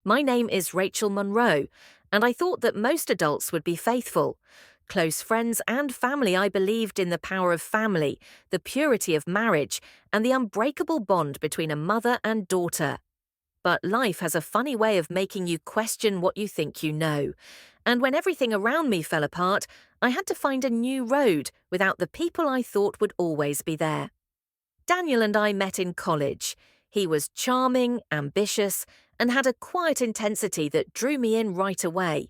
My name is Rachel Monroe, and I thought that most adults would be faithful. Close friends and family, I believed in the power of family, the purity of marriage, and the unbreakable bond between a mother and daughter. But life has a funny way of making you question what you think you know. And when everything around me fell apart, I had to find a new road without the people I thought would always be there. Daniel and I met in college. He was charming, ambitious, and had a quiet intensity that drew me in right away.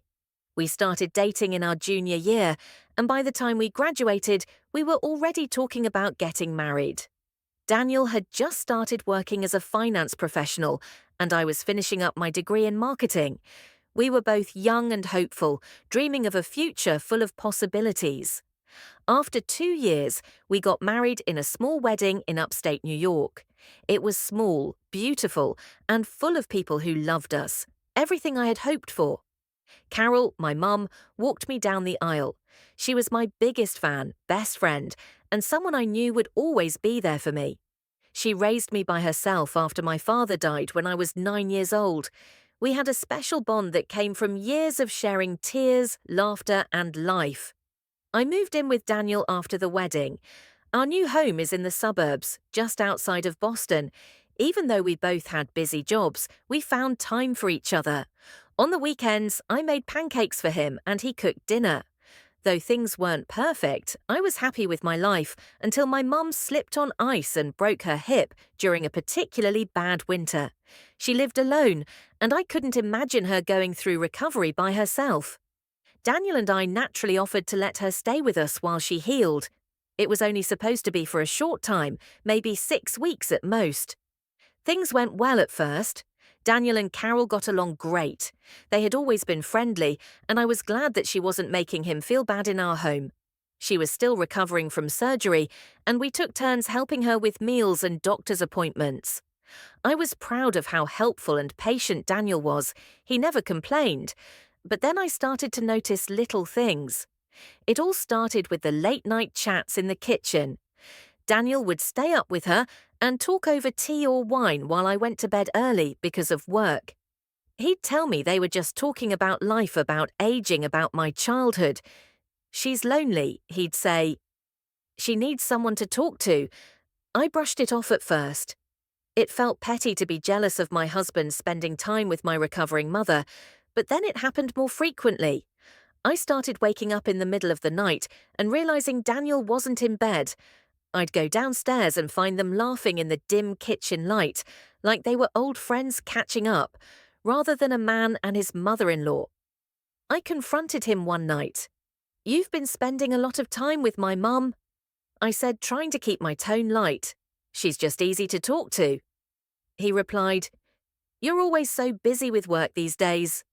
We started dating in our junior year, and by the time we graduated, we were already talking about getting married. Daniel had just started working as a finance professional, and I was finishing up my degree in marketing. We were both young and hopeful, dreaming of a future full of possibilities. After 2 years, we got married in a small wedding in upstate New York. It was small, beautiful, and full of people who loved us. Everything I had hoped for. Carol, my mum, walked me down the aisle. She was my biggest fan, best friend, and someone I knew would always be there for me. She raised me by herself after my father died when I was 9 years old. We had a special bond that came from years of sharing tears, laughter, and life. I moved in with Daniel after the wedding. Our new home is in the suburbs, just outside of Boston. Even though we both had busy jobs, we found time for each other. On the weekends, I made pancakes for him and he cooked dinner. Though things weren't perfect, I was happy with my life until my mum slipped on ice and broke her hip during a particularly bad winter. She lived alone, and I couldn't imagine her going through recovery by herself. Daniel and I naturally offered to let her stay with us while she healed. It was only supposed to be for a short time, maybe 6 weeks at most. Things went well at first. Daniel and Carol got along great. They had always been friendly, and I was glad that she wasn't making him feel bad in our home. She was still recovering from surgery, and we took turns helping her with meals and doctor's appointments. I was proud of how helpful and patient Daniel was. He never complained. But then I started to notice little things. It all started with the late-night chats in the kitchen. Daniel would stay up with her and talk over tea or wine while I went to bed early because of work. He'd tell me they were just talking about life, about aging, about my childhood. "She's lonely," he'd say. "She needs someone to talk to." I brushed it off at first. It felt petty to be jealous of my husband spending time with my recovering mother, but then it happened more frequently. I started waking up in the middle of the night and realizing Daniel wasn't in bed. I'd go downstairs and find them laughing in the dim kitchen light, like they were old friends catching up, rather than a man and his mother-in-law. I confronted him one night. "You've been spending a lot of time with my mum," I said, trying to keep my tone light. "She's just easy to talk to." He replied, "You're always so busy with work these days."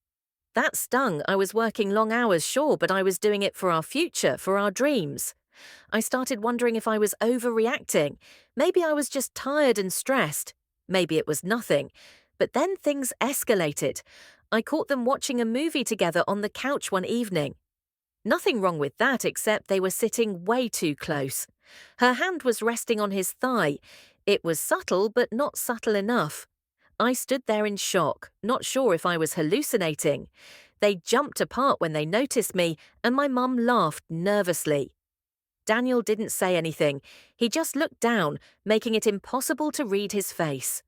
That stung. I was working long hours, sure, but I was doing it for our future, for our dreams. I started wondering if I was overreacting. Maybe I was just tired and stressed. Maybe it was nothing. But then things escalated. I caught them watching a movie together on the couch one evening. Nothing wrong with that, except they were sitting way too close. Her hand was resting on his thigh. It was subtle, but not subtle enough. I stood there in shock, not sure if I was hallucinating. They jumped apart when they noticed me, and my mum laughed nervously. Daniel didn't say anything. He just looked down, making it impossible to read his face.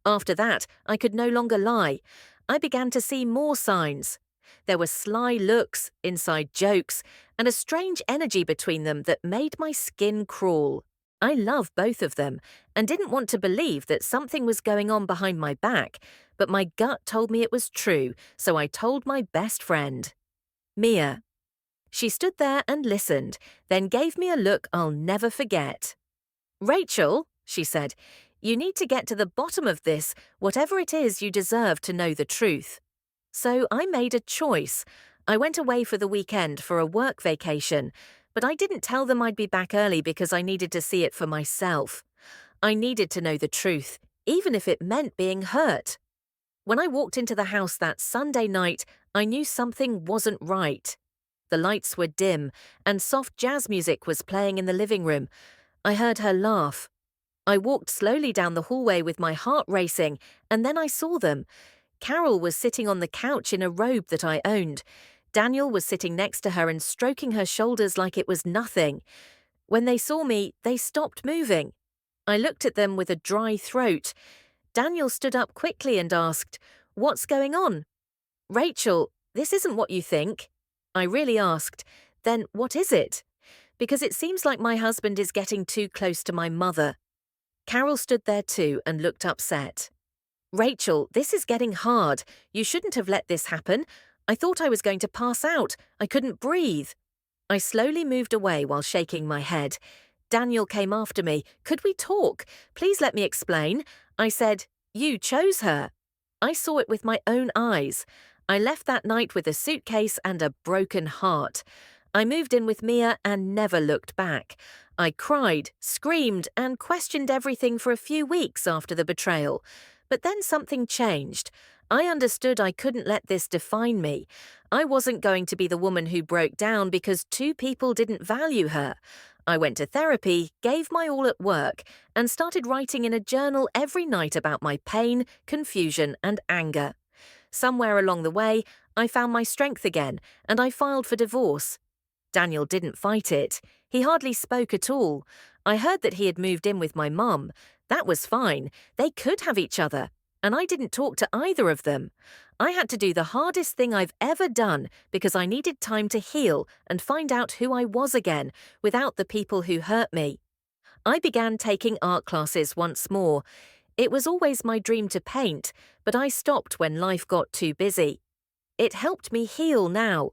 After that, I could no longer lie. I began to see more signs. There were sly looks, inside jokes, and a strange energy between them that made my skin crawl. I love both of them and didn't want to believe that something was going on behind my back, but my gut told me it was true, so I told my best friend, Mia. She stood there and listened, then gave me a look I'll never forget. "Rachel," she said, "you need to get to the bottom of this. Whatever it is, you deserve to know the truth." So I made a choice. I went away for the weekend for a work vacation, but I didn't tell them I'd be back early because I needed to see it for myself. I needed to know the truth, even if it meant being hurt. When I walked into the house that Sunday night, I knew something wasn't right. The lights were dim, and soft jazz music was playing in the living room. I heard her laugh. I walked slowly down the hallway with my heart racing, and then I saw them. Carol was sitting on the couch in a robe that I owned. Daniel was sitting next to her and stroking her shoulders like it was nothing. When they saw me, they stopped moving. I looked at them with a dry throat. Daniel stood up quickly and asked, "What's going on?" "Rachel, this isn't what you think." I really asked, "Then what is it?" "Because it seems like my husband is getting too close to my mother." Carol stood there too and looked upset. "Rachel, this is getting hard. You shouldn't have let this happen. I thought I was going to pass out. I couldn't breathe." I slowly moved away while shaking my head. Daniel came after me. "Could we talk? Please let me explain." I said, "You chose her." I saw it with my own eyes. I left that night with a suitcase and a broken heart. I moved in with Mia and never looked back. I cried, screamed, and questioned everything for a few weeks after the betrayal. But then something changed. I understood I couldn't let this define me. I wasn't going to be the woman who broke down because two people didn't value her. I went to therapy, gave my all at work, and started writing in a journal every night about my pain, confusion, and anger. Somewhere along the way, I found my strength again, and I filed for divorce. Daniel didn't fight it. He hardly spoke at all. I heard that he had moved in with my mum. That was fine. They could have each other. And I didn't talk to either of them. I had to do the hardest thing I've ever done because I needed time to heal and find out who I was again without the people who hurt me. I began taking art classes once more. It was always my dream to paint, but I stopped when life got too busy. It helped me heal now.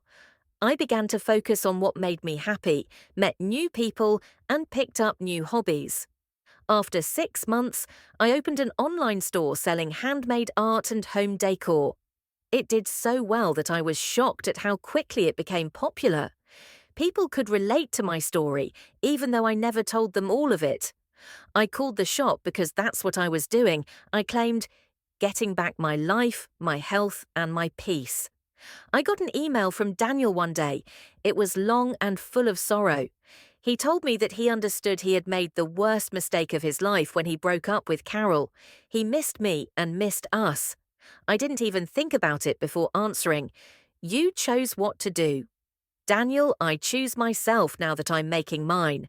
I began to focus on what made me happy, met new people, and picked up new hobbies. After 6 months, I opened an online store selling handmade art and home decor. It did so well that I was shocked at how quickly it became popular. People could relate to my story, even though I never told them all of it. I called the shop because that's what I was doing. I claimed, "Getting back my life, my health, and my peace." I got an email from Daniel one day. It was long and full of sorrow. He told me that he understood he had made the worst mistake of his life when he broke up with Carol. He missed me and missed us. I didn't even think about it before answering. "You chose what to do." "Daniel, I choose myself now that I'm making mine.